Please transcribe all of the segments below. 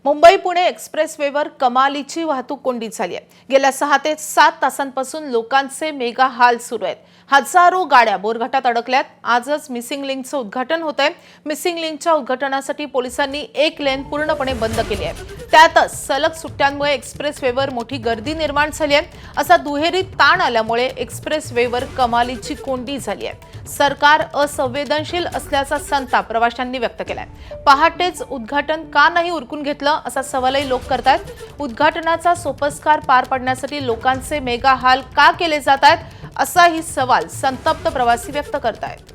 मुंबई पुणे एक्सप्रेसवेवर कमालीची वाहतूक कोंडी झाली आहे। गेल्या 6 ते 7 तासांपासून लोकांचे मेगा हाल सुरू आहेत। हजारो गाड्या बोरघाटात अडकल्यात। आजच मिसिंग लिंकचं उद्घाटन होतंय। मिसिंग लिंकच्या उद्घाटनासाठी पोलिसांनी एक लेन पूर्णपणे बंद केली आहे। त्यातच सलग सुट्ट्यांमुळे एक्सप्रेसवेवर मोठी गर्दी निर्माण झाली आहे। असा दुहेरी ताण आल्यामुळे एक्सप्रेसवेवर कमालीची कोंडी झाली आहे। सरकार असंवेदनशील असल्याचा संताप प्रवाशांनी व्यक्त केलाय। पहाटेच उद्घाटन का नाही उरकून घेतलं असा सवालही लोक करतायत। उद्घाटनाचा सोपस्कार पार पाडण्यासाठी लोकांचे मेगा हाल का केले जात आहेत असाही सवाल संतप्त प्रवासी व्यक्त करतायत।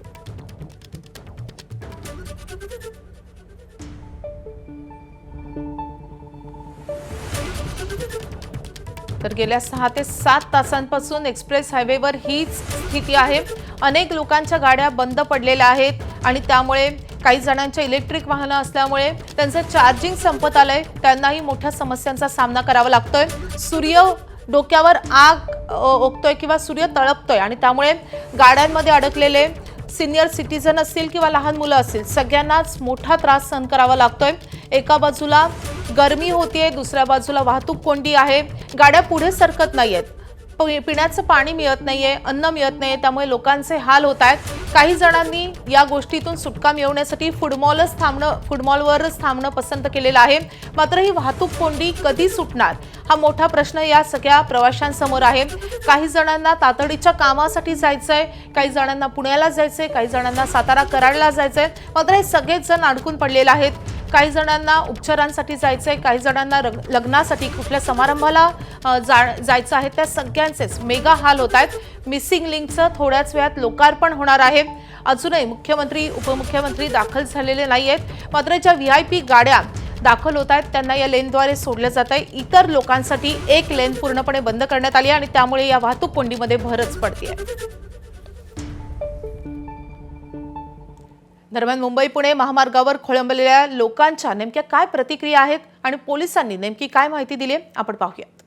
तर गेल्या 6 ते 7 तासांपासून एक्सप्रेस हायवेवर हीच स्थिती आहे। अनेक लोकांच्या गाड्या बंद पडलेल्या आहेत आणि त्यामुळे काही जणांच्या इलेक्ट्रिक वाहनं असल्यामुळे त्यांचं चार्जिंग संपत आलंय। त्यांनाही मोठ्या समस्यांचा सामना करावा लागतोय। सूर्य डोक्यावर आग ओकतोय किंवा सूर्य तळपतोय आणि त्यामुळे गाड्यांमध्ये अडकलेले सिनियर सिटीजन असतील किंवा लहान मुलं असतील सगळ्यांनाच मोठा त्रास सहन करावा लागतोय। एका बाजूला गरमी होतीये, दुसऱ्या बाजूला वाहतूक कोंडी आहे। गाड्या पुढे सरकत नाहीयेत, पिण्याचं पाणी मिळत नाहीये, अन्न मिळत नाहीये, त्यामुळे लोकांचे हाल होत आहेत। काही जणांनी या गोष्टीतून सुटका मिळवण्यासाठी फूडमॉलवरच थांबणं पसंत केलेलं आहे। मात्र ही वाहतूक कोंडी कधी सुटणार हा मोठा प्रश्न या सगळ्या प्रवाशांसमोर आहे। काही जणांना तातडीच्या कामासाठी जायचंय, काही जणांना पुण्याला जायचंय, काही जणांना सातारा कराडला जायचंय। मात्र हे सगळेच जण अडकून पडलेले आहेत। काही जणांना उपचारांसाठी जायचंय, काही जणांना लग्नासाठी कुठल्या समारंभाला जायचं आहे। त्या सगळ्यांचेच मेगा हाल होत आहेत। मिसिंग लिंकचं थोड्याच वेळात लोकार्पण होणार आहे। अजूनही मुख्यमंत्री उपमुख्यमंत्री दाखल झालेले नाहीयेत। मात्र ज्या VIP गाड्या दाखल होत आहेत त्यांना या लेनद्वारे सोडलं जात आहे। इतर लोकांसाठी एक लेन पूर्णपणे बंद करण्यात आली आणि त्यामुळे या वाहतूक कोंडीमध्ये भरच पडते। दरम्यान मुंबई पुणे महामार्गावर खोळंबलेल्या लोकांच्या नेमक्या काय प्रतिक्रिया आहेत आणि पोलिसांनी नेमकी काय माहिती दिली आहे आपण पाहूयात।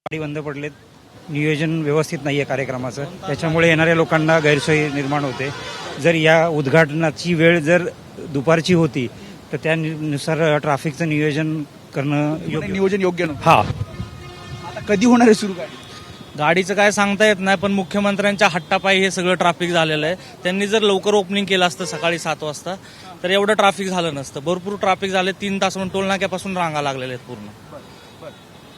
गाडी बंद पडलेत, नियोजन व्यवस्थित नाहीये कार्यक्रमाचं, त्याच्यामुळे येणाऱ्या लोकांना गैरसोय निर्माण होते। जर या उद्घाटनाची वेळ जर दुपारची होती तर त्यानुसार ट्रॅफिकचं नियोजन करणं योग्य नव्हतं। हा आता कधी होणार आहे सुरू गाडी? गाडीचं काय सांगता येत नाही, पण मुख्यमंत्र्यांच्या हट्टापायी हे सगळं ट्रॅफिक झालेलं आहे। त्यांनी जर लवकर ओपनिंग केलं असतं सकाळी 7 वाजता तर एवढं ट्रॅफिक झालं नसतं। भरपूर ट्रॅफिक झाले, 3 तास म्हणून टोल नाक्यापासून रांगा लागलेल्या आहेत पूर्ण।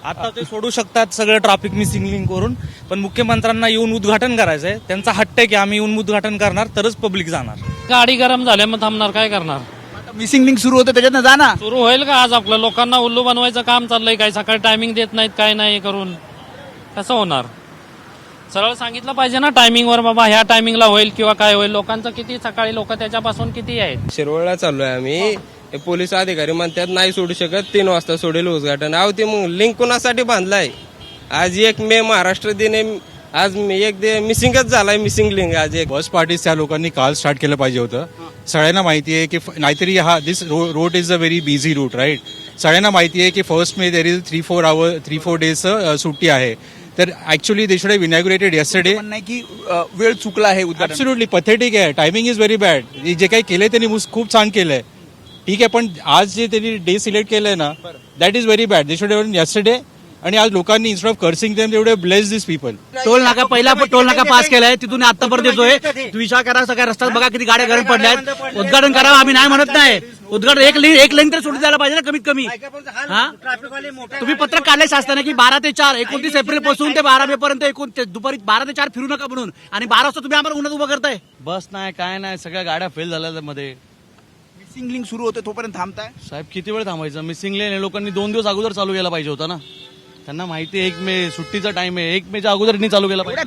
आता ते सोडू शकतात सगळं ट्रॅफिक मिसिंग लिंक वरून, पण मुख्यमंत्र्यांना येऊन उद्घाटन करायचंय। त्यांचा हट्ट आहे की आम्ही येऊन उद्घाटन करणार तरच पब्लिक जाणार। गाडी गरम झाल्या मग थांबणार, काय करणार? मिसिंग लिंक सुरू होतं त्याच्यातनं जा ना। सुरू होईल का आज? आपलं लोकांना उल्लू बनवायचं काम चाललंय। काय सकाळी टायमिंग देत नाहीत, काय नाही करून कसं होणार? सरळ सांगितलं पाहिजे ना टायमिंगवर, बाबा ह्या टायमिंगला होईल किंवा काय होईल। लोकांचं किती सकाळी लोक त्याच्यापासून किती आहेत। शिरवळला चाललोय आम्ही, पोलीस अधिकारी म्हणतात नाही सोडू शकत, 3 वाजता सोडेल उद्घाटन। अहो ते मग लिंक कुणासाठी बांधलाय? आज 1 मे महाराष्ट्र दिन आहे, आज मिसिंगच झालाय मिसिंग लिंक। आज एक बस पार्टी त्या लोकांनी काल स्टार्ट केलं पाहिजे होतं। सगळ्यांना माहिती आहे की नाहीतरी हा this road is a very busy route, right? सगळ्यांना माहिती आहे की 1 मे देर इज 3-4 डेज सुट्टी आहे। तर actually they should have inaugurated yesterday. नाही की वेळ चुकला आहे उद्घाटन। ऍब्सोल्युटली पथेटिक आहे, टायमिंग इज व्हेरी बॅड। जे काही केलंय त्यांनी खूप छान केलंय, ठीक आहे, पण आज जे त्यांनी डे सिलेक्ट केलंय ना that is very bad. They should have yesterday. आणि आज लोकांनी instead of cursing them they would have blessed this people. Toll नाका पहिला टोल नाका पास केलाय, तिथून आतापर्यंत येतोय। विचार करा, सगळ्या रस्त्यात बघा किती गाड्या गरम पडल्यात। उद्घाटन करावं आम्ही नाही म्हणत नाही, उद्घाटन एक लेन तर सोडून द्यायला पाहिजे ना कमीत कमी। हा तुम्ही पत्रक काढले शासनाने की 12 ते 4 29 एप्रिल पासून ते 12 मे पर्यंत दुपारी 12 ते 4 फिरू नका म्हणून, आणि 12 वाजता तुम्ही आम्हाला उन्हात उभं करताय। बस नाही काय नाही, सगळ्या गाड्या फेल झाल्या मध्ये। मिसिंग लिंक सुरू होते तोपर्यंत थांबताय साहेब, किती वेळ थांबायचं? मिसिंग लेन लोकांनी 2 दिवस अगोदर चालू केला पाहिजे होता ना। त्यांना माहिती आहे 1 मे सुट्टीचा टाइम आहे, 1 मेच्या अगोदर चालू केला पाहिजे।